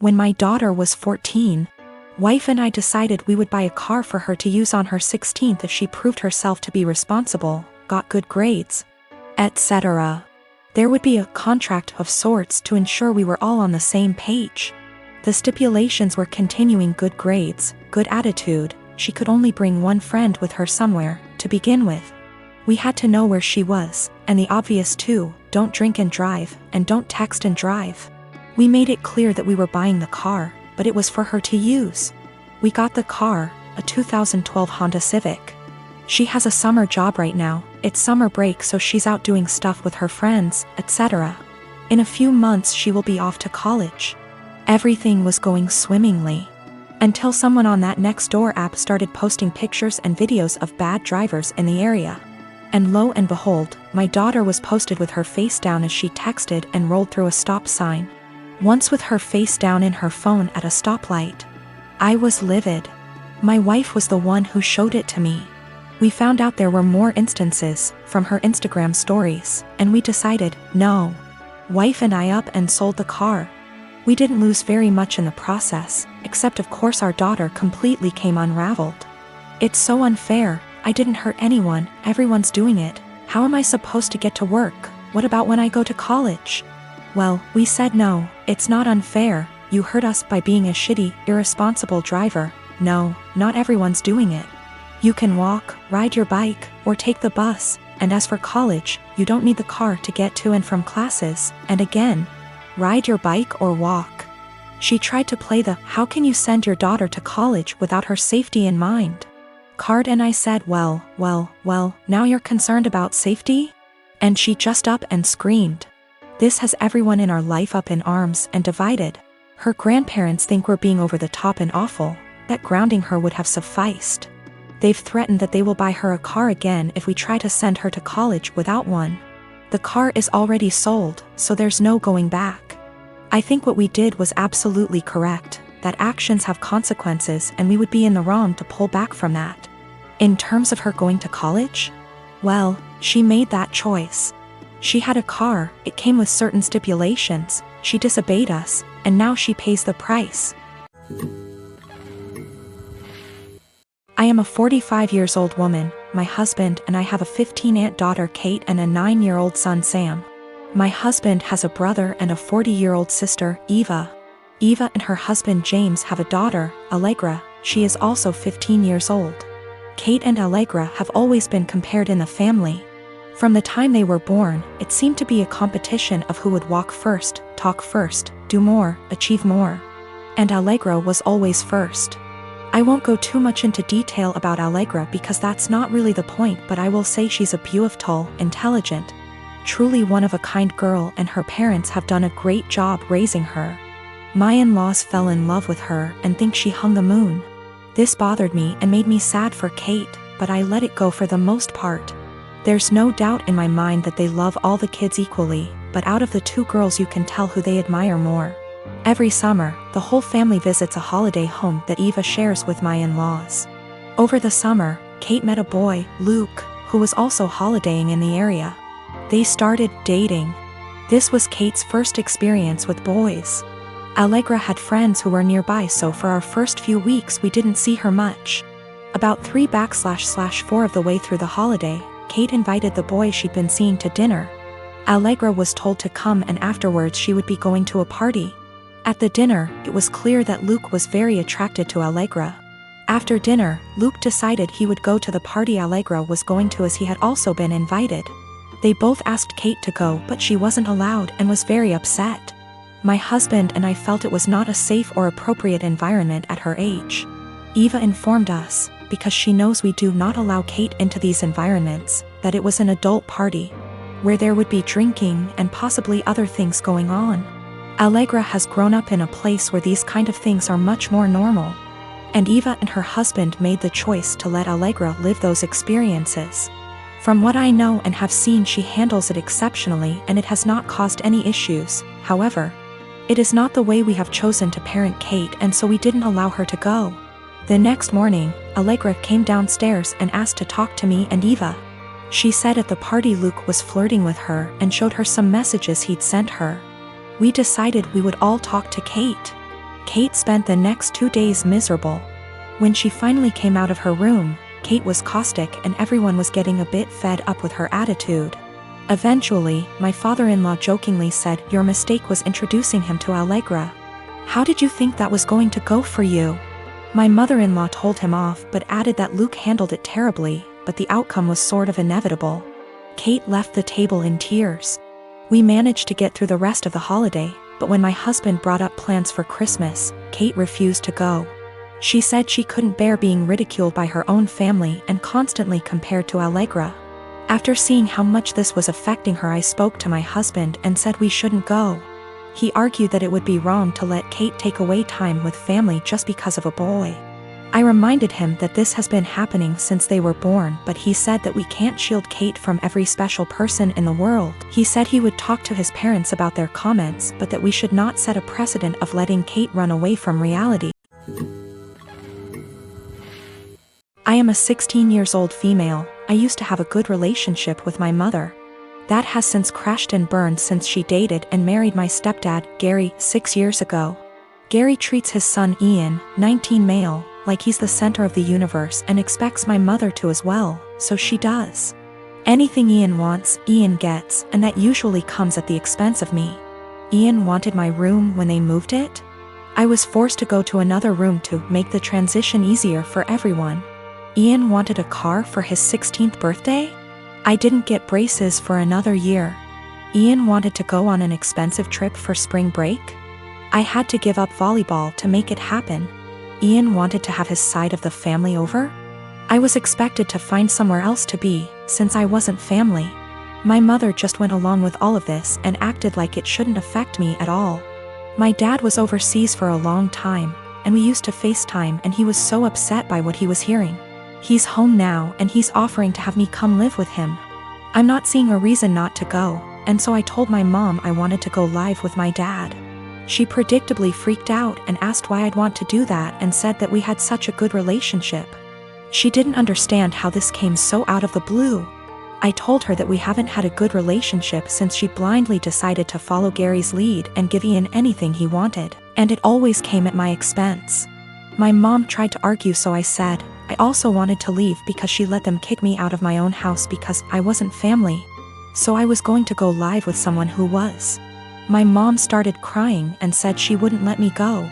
When my daughter was 14, wife and I decided we would buy a car for her to use on her 16th if she proved herself to be responsible, got good grades, etc. There would be a contract of sorts to ensure we were all on the same page. The stipulations were continuing good grades, good attitude, she could only bring one friend with her somewhere, to begin with. We had to know where she was, and the obvious too, don't drink and drive, and don't text and drive. We made it clear that we were buying the car, but it was for her to use. We got the car, a 2012 Honda Civic. She has a summer job right now, it's summer break so she's out doing stuff with her friends, etc. In a few months she will be off to college. Everything was going swimmingly. Until someone on that Nextdoor app started posting pictures and videos of bad drivers in the area. And lo and behold, my daughter was posted with her face down as she texted and rolled through a stop sign. Once with her face down in her phone at a stoplight. I was livid. My wife was the one who showed it to me. We found out there were more instances from her Instagram stories, and we decided, no. Wife and I up and sold the car. We didn't lose very much in the process, except of course our daughter completely came unraveled. It's so unfair, I didn't hurt anyone, everyone's doing it. How am I supposed to get to work? What about when I go to college? Well, we said no, it's not unfair, you hurt us by being a shitty, irresponsible driver. No, not everyone's doing it. You can walk, ride your bike, or take the bus, and as for college, you don't need the car to get to and from classes, and again, ride your bike or walk. She tried to play the how can you send your daughter to college without her safety in mind card, and I said well, now you're concerned about safety? And she just up and screamed. This has everyone in our life up in arms and divided. Her grandparents think we're being over the top and awful, that grounding her would have sufficed. They've threatened that they will buy her a car again if we try to send her to college without one. The car is already sold, so there's no going back. I think what we did was absolutely correct, that actions have consequences and we would be in the wrong to pull back from that. In terms of her going to college? Well, she made that choice. She had a car, it came with certain stipulations, she disobeyed us, and now she pays the price. I am a 45-year-old woman, my husband and I have a 15-year-old daughter Kate and a 9-year-old son Sam. My husband has a brother and a 40-year-old sister, Eva. Eva and her husband James have a daughter, Allegra, she is also 15 years old. Kate and Allegra have always been compared in the family. From the time they were born, it seemed to be a competition of who would walk first, talk first, do more, achieve more. And Allegra was always first. I won't go too much into detail about Allegra because that's not really the point, but I will say she's a beautiful, intelligent, truly one-of-a-kind girl, and her parents have done a great job raising her. My in-laws fell in love with her and think she hung the moon. This bothered me and made me sad for Kate, but I let it go for the most part. There's no doubt in my mind that they love all the kids equally, but out of the two girls you can tell who they admire more. Every summer, the whole family visits a holiday home that Eva shares with my in-laws. Over the summer, Kate met a boy, Luke, who was also holidaying in the area. They started dating. This was Kate's first experience with boys. Allegra had friends who were nearby, so for our first few weeks we didn't see her much. About 3/4 of the way through the holiday, Kate invited the boy she'd been seeing to dinner. Allegra was told to come and afterwards she would be going to a party. At the dinner, it was clear that Luke was very attracted to Allegra. After dinner, Luke decided he would go to the party Allegra was going to as he had also been invited. They both asked Kate to go, but she wasn't allowed and was very upset. My husband and I felt it was not a safe or appropriate environment at her age. Eva informed us, because she knows we do not allow Kate into these environments, that it was an adult party, where there would be drinking and possibly other things going on. Allegra has grown up in a place where these kind of things are much more normal. And Eva and her husband made the choice to let Allegra live those experiences. From what I know and have seen, she handles it exceptionally and it has not caused any issues. However, it is not the way we have chosen to parent Kate, and so we didn't allow her to go. The next morning, Allegra came downstairs and asked to talk to me and Eva. She said at the party Luke was flirting with her and showed her some messages he'd sent her. We decided we would all talk to Kate. Kate spent the next 2 days miserable. When she finally came out of her room, Kate was caustic and everyone was getting a bit fed up with her attitude. Eventually, my father-in-law jokingly said, "Your mistake was introducing him to Allegra. How did you think that was going to go for you?" My mother-in-law told him off but added that Luke handled it terribly, but the outcome was sort of inevitable. Kate left the table in tears. We managed to get through the rest of the holiday, but when my husband brought up plans for Christmas, Kate refused to go. She said she couldn't bear being ridiculed by her own family and constantly compared to Allegra. After seeing how much this was affecting her, I spoke to my husband and said we shouldn't go. He argued that it would be wrong to let Kate take away time with family just because of a boy. I reminded him that this has been happening since they were born, but he said that we can't shield Kate from every special person in the world. He said he would talk to his parents about their comments, but that we should not set a precedent of letting Kate run away from reality. I am a 16-year-old female. I used to have a good relationship with my mother. That has since crashed and burned since she dated and married my stepdad, Gary, 6 years ago. Gary treats his son Ian, 19 male, like he's the center of the universe and expects my mother to as well, so she does. Anything Ian wants, Ian gets, and that usually comes at the expense of me. Ian wanted my room when they moved it. I was forced to go to another room to make the transition easier for everyone. Ian wanted a car for his 16th birthday. I didn't get braces for another year. Ian wanted to go on an expensive trip for spring break. I had to give up volleyball to make it happen. Ian wanted to have his side of the family over. I was expected to find somewhere else to be, since I wasn't family. My mother just went along with all of this and acted like it shouldn't affect me at all. My dad was overseas for a long time, and we used to FaceTime, and he was so upset by what he was hearing. He's home now and he's offering to have me come live with him. I'm not seeing a reason not to go, and so I told my mom I wanted to go live with my dad. She predictably freaked out and asked why I'd want to do that and said that we had such a good relationship. She didn't understand how this came so out of the blue. I told her that we haven't had a good relationship since she blindly decided to follow Gary's lead and give Ian anything he wanted, and it always came at my expense. My mom tried to argue, so I said I also wanted to leave because she let them kick me out of my own house because I wasn't family. So I was going to go live with someone who was. My mom started crying and said she wouldn't let me go.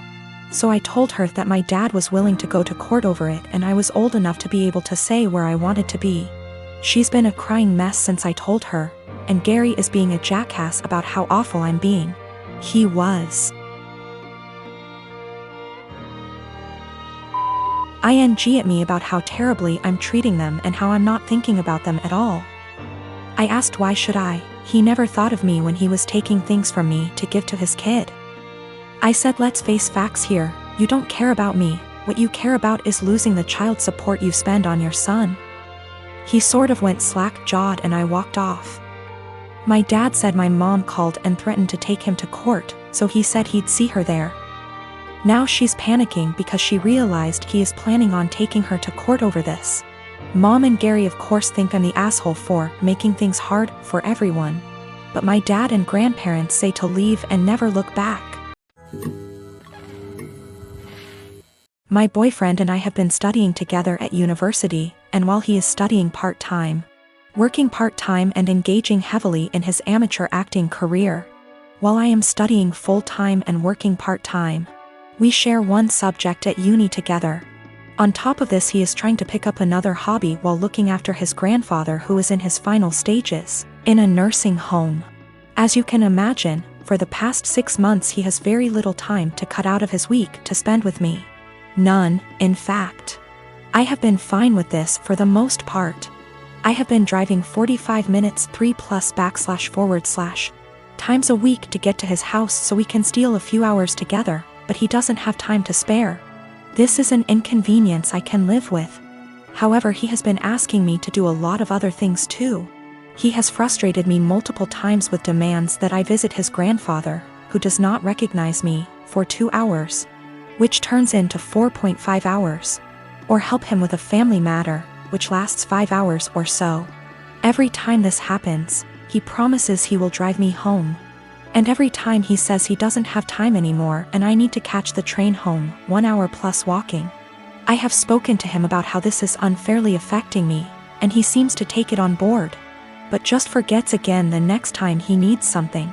So I told her that my dad was willing to go to court over it and I was old enough to be able to say where I wanted to be. She's been a crying mess since I told her, and Gary is being a jackass about how awful I'm being. He was. ING at me about how terribly I'm treating them and how I'm not thinking about them at all. I asked why should I. He never thought of me when he was taking things from me to give to his kid. I said let's face facts here, you don't care about me, what you care about is losing the child support you spend on your son. He sort of went slack-jawed and I walked off. My dad said my mom called and threatened to take him to court, so he said he'd see her there. Now she's panicking because she realized he is planning on taking her to court over this. Mom and Gary of course think I'm the asshole for making things hard for everyone. But my dad and grandparents say to leave and never look back. My boyfriend and I have been studying together at university, and while he is studying part-time, working part-time and engaging heavily in his amateur acting career, while I am studying full-time and working part-time, we share one subject at uni together. On top of this, he is trying to pick up another hobby while looking after his grandfather who is in his final stages, in a nursing home. As you can imagine, for the past 6 months he has very little time to cut out of his week to spend with me. None, in fact. I have been fine with this for the most part. I have been driving 45 minutes 3+// times a week to get to his house so we can steal a few hours together, but he doesn't have time to spare. This is an inconvenience I can live with. However, he has been asking me to do a lot of other things too. He has frustrated me multiple times with demands that I visit his grandfather, who does not recognize me, for 2 hours, which turns into 4.5 hours, or help him with a family matter, which lasts 5 hours or so. Every time this happens, he promises he will drive me home. And every time he says he doesn't have time anymore and I need to catch the train home, 1 hour plus walking. I have spoken to him about how this is unfairly affecting me, and he seems to take it on board. But just forgets again the next time he needs something.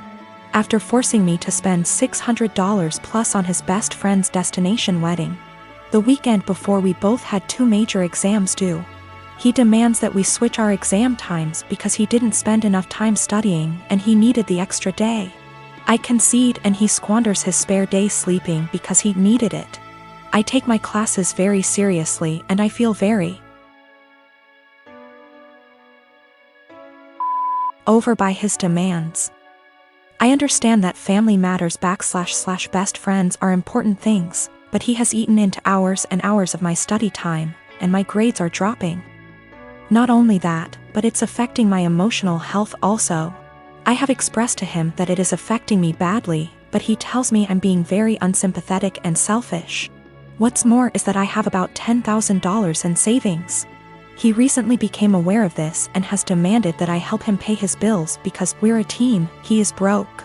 After forcing me to spend $600 plus on his best friend's destination wedding, the weekend before we both had 2 major exams due. He demands that we switch our exam times because he didn't spend enough time studying and he needed the extra day. I concede and he squanders his spare day sleeping because he needed it. I take my classes very seriously and I feel very over by his demands. I understand that family matters / best friends are important things, but he has eaten into hours and hours of my study time, and my grades are dropping. Not only that, but it's affecting my emotional health also. I have expressed to him that it is affecting me badly, but he tells me I'm being very unsympathetic and selfish. What's more is that I have about $10,000 in savings. He recently became aware of this and has demanded that I help him pay his bills because we're a team, he is broke.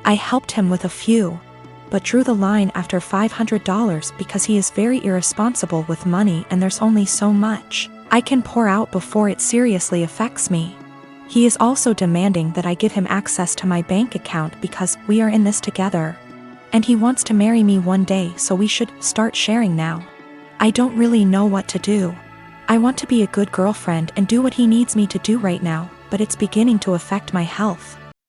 I helped him with a few, but drew the line after $500 because he is very irresponsible with money and there's only so much I can pour out before it seriously affects me. He is also demanding that I give him access to my bank account because we are in this together. And he wants to marry me one day, so we should start sharing now. I don't really know what to do. I want to be a good girlfriend and do what he needs me to do right now, but it's beginning to affect my health.